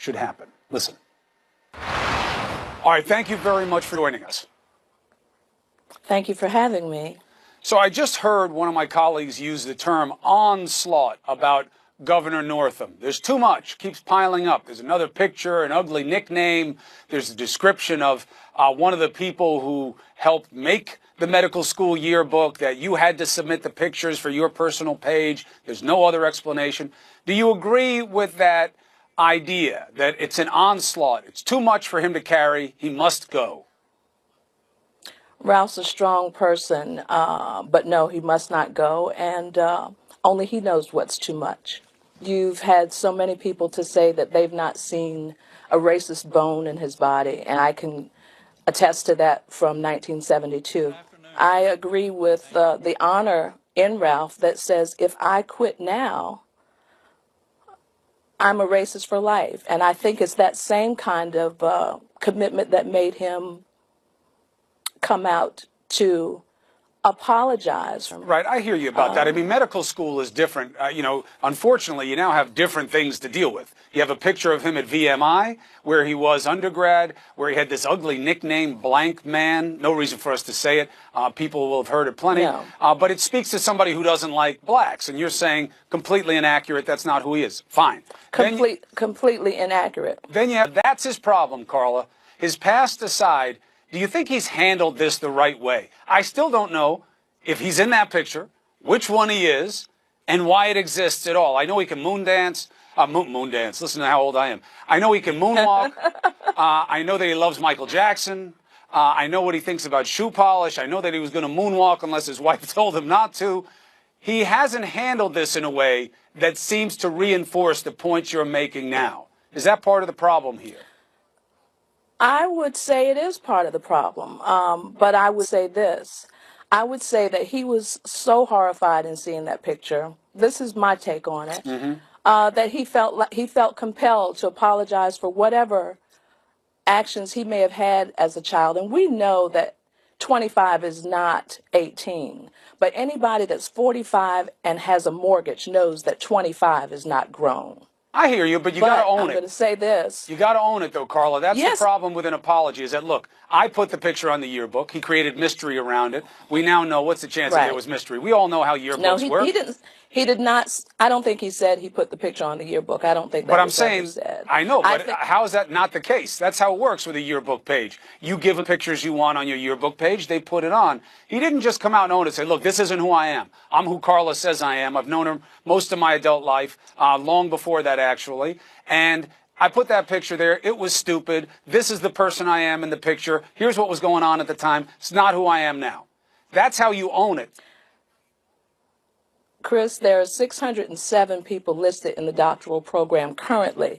should happen. Listen. All right, thank you very much for joining us. Thank you for having me. So I just heard one of my colleagues use the term onslaught about Governor Northam. There's too much, keeps piling up. There's another picture, an ugly nickname. There's a description of one of the people who helped make the medical school yearbook, that you had to submit the pictures for your personal page. There's no other explanation. Do you agree with that idea that it's an onslaught? It's too much for him to carry. He must go. Ralph's a strong person, but no, he must not go, and only he knows what's too much. You've had so many people to say that they've not seen a racist bone in his body, and I can attest to that from 1972. I agree with the honor in Ralph that says, if I quit now, I'm a racist for life. And I think it's that same kind of commitment that made him come out to apologize. Right, I hear you about that. I mean, medical school is different. Unfortunately, you now have different things to deal with. You have a picture of him at VMI, where he was undergrad, where he had this ugly nickname, Blank Man. No reason for us to say it. People will have heard it plenty. No. But it speaks to somebody who doesn't like blacks. And you're saying completely inaccurate. That's not who he is. Fine. Completely inaccurate. Then you have, that's his problem, Carla. His past aside, do you think he's handled this the right way? I still don't know if he's in that picture, which one he is, and why it exists at all. I know he can moon dance. Moon dance. Listen to how old I am. I know he can moonwalk. I know that he loves Michael Jackson. I know what he thinks about shoe polish. I know that he was going to moonwalk unless his wife told him not to. He hasn't handled this in a way that seems to reinforce the points you're making now. Is that part of the problem here? I would say it is part of the problem, but I would say this. I would say that he was so horrified in seeing that picture. This is my take on it. That he felt compelled to apologize for whatever actions he may have had as a child. And we know that 25 is not 18. But anybody that's 45 and has a mortgage knows that 25 is not grown. I hear you, but you got to own it. I'm going to say this. You got to own it, though, Carla. That's Yes. the problem with an apology, is that, look, I put the picture on the yearbook. He created mystery around it. We now know what's the chance that there was mystery. We all know how yearbooks work. He did not. I don't think he said he put the picture on the yearbook. I don't think that But I'm was saying, ever said. I know, but how is that not the case? That's how it works with a yearbook page. You give the pictures you want on your yearbook page, they put it on. He didn't just come out and own it and say, look, this isn't who I am. I'm who Carla says I am. I've known her most of my adult life, long before that, actually. And I put that picture there. It was stupid. This is the person I am in the picture. Here's what was going on at the time. It's not who I am now. That's how you own it. Chris, there are 607 people listed in the doctoral program currently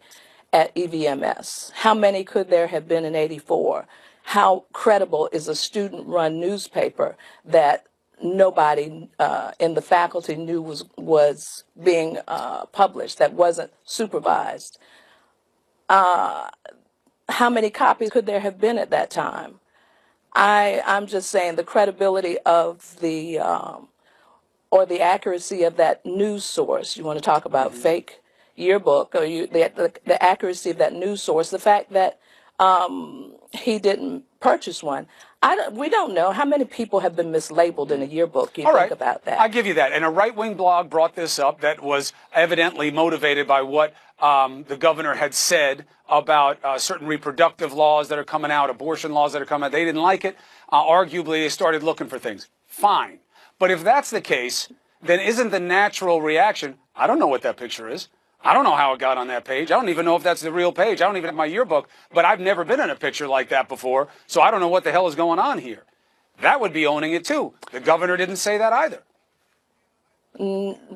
at EVMS. How many could there have been in '84? How credible is a student-run newspaper that nobody in the faculty knew was being published, that wasn't supervised? How many copies could there have been at that time? I'm just saying the credibility of the or the accuracy of that news source. You want to talk about fake yearbook, or the accuracy of that news source, the fact that he didn't purchase one. We don't know how many people have been mislabeled in a yearbook. You think about that. I'll give you that. And a right-wing blog brought this up that was evidently motivated by what the governor had said about certain reproductive laws that are coming out, abortion laws that are coming out. They didn't like it. Arguably, they started looking for things. Fine. But if that's the case, then isn't the natural reaction, I don't know what that picture is. I don't know how it got on that page. I don't even know if that's the real page. I don't even have my yearbook, but I've never been in a picture like that before, so I don't know what the hell is going on here. That would be owning it too. The governor didn't say that either.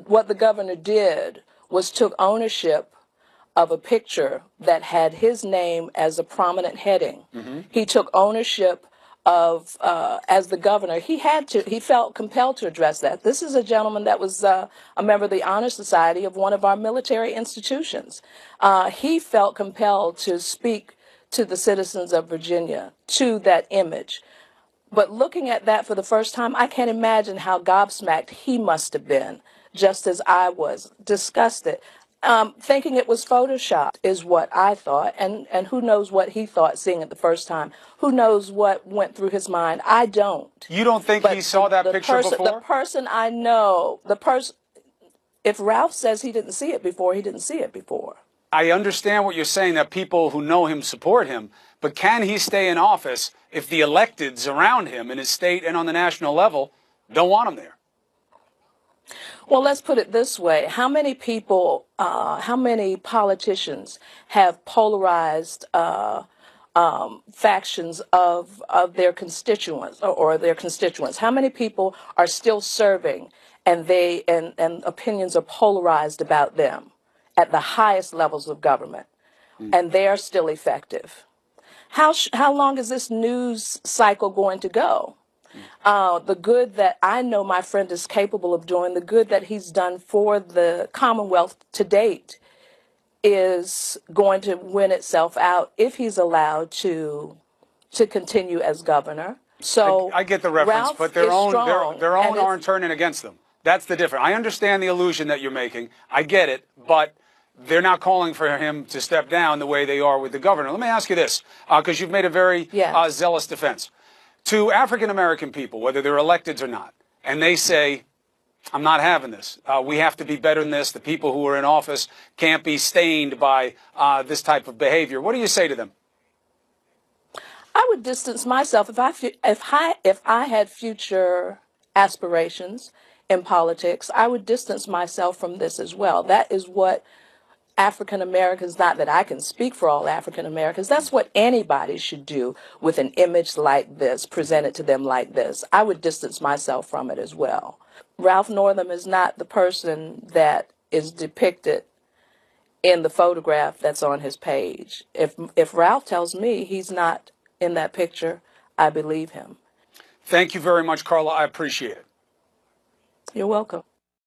What the governor did was took ownership of a picture that had his name as a prominent heading. He took ownership of, as the governor, he felt compelled to address that. This is a gentleman that was a member of the Honor Society of one of our military institutions. He felt compelled to speak to the citizens of Virginia, to that image. But looking at that for the first time, I can't imagine how gobsmacked he must have been, just as I was, disgusted. Thinking it was photoshopped is what I thought, and who knows what he thought seeing it the first time. Who knows what went through his mind? I don't. You don't think he But saw that the picture person, the before? person I know, the person, if Ralph says he didn't see it before, he didn't see it before. I understand what you're saying, that people who know him support him, but can he stay in office if the electeds around him in his state and on the national level don't want him there? Well, let's put it this way. How many people, how many politicians have polarized factions of their constituents or their constituents? How many people are still serving and and opinions are polarized about them at the highest levels of government, and they are still effective? How long is this news cycle going to go? The good that I know my friend is capable of doing, the good that he's done for the Commonwealth to date, is going to win itself out if he's allowed to continue as governor. So I get the reference, Ralph but is strong, their own and aren't turning against them. That's the difference. I understand the illusion that you're making. I get it, but they're not calling for him to step down the way they are with the governor. Let me ask you this, because you've made a very yes. zealous defense. To African American people, whether they're electeds or not, and they say, I'm not having this. We have to be better than this. The people who are in office can't be stained by this type of behavior. What do you say to them? I would distance myself if I had future aspirations in politics. I would distance myself from this as well. That is what African Americans, not that I can speak for all African Americans, that's what anybody should do with an image like this, presented to them like this. I would distance myself from it as well. Ralph Northam is not the person that is depicted in the photograph that's on his page. If Ralph tells me he's not in that picture, I believe him. Thank you very much, Carla. I appreciate it. You're welcome.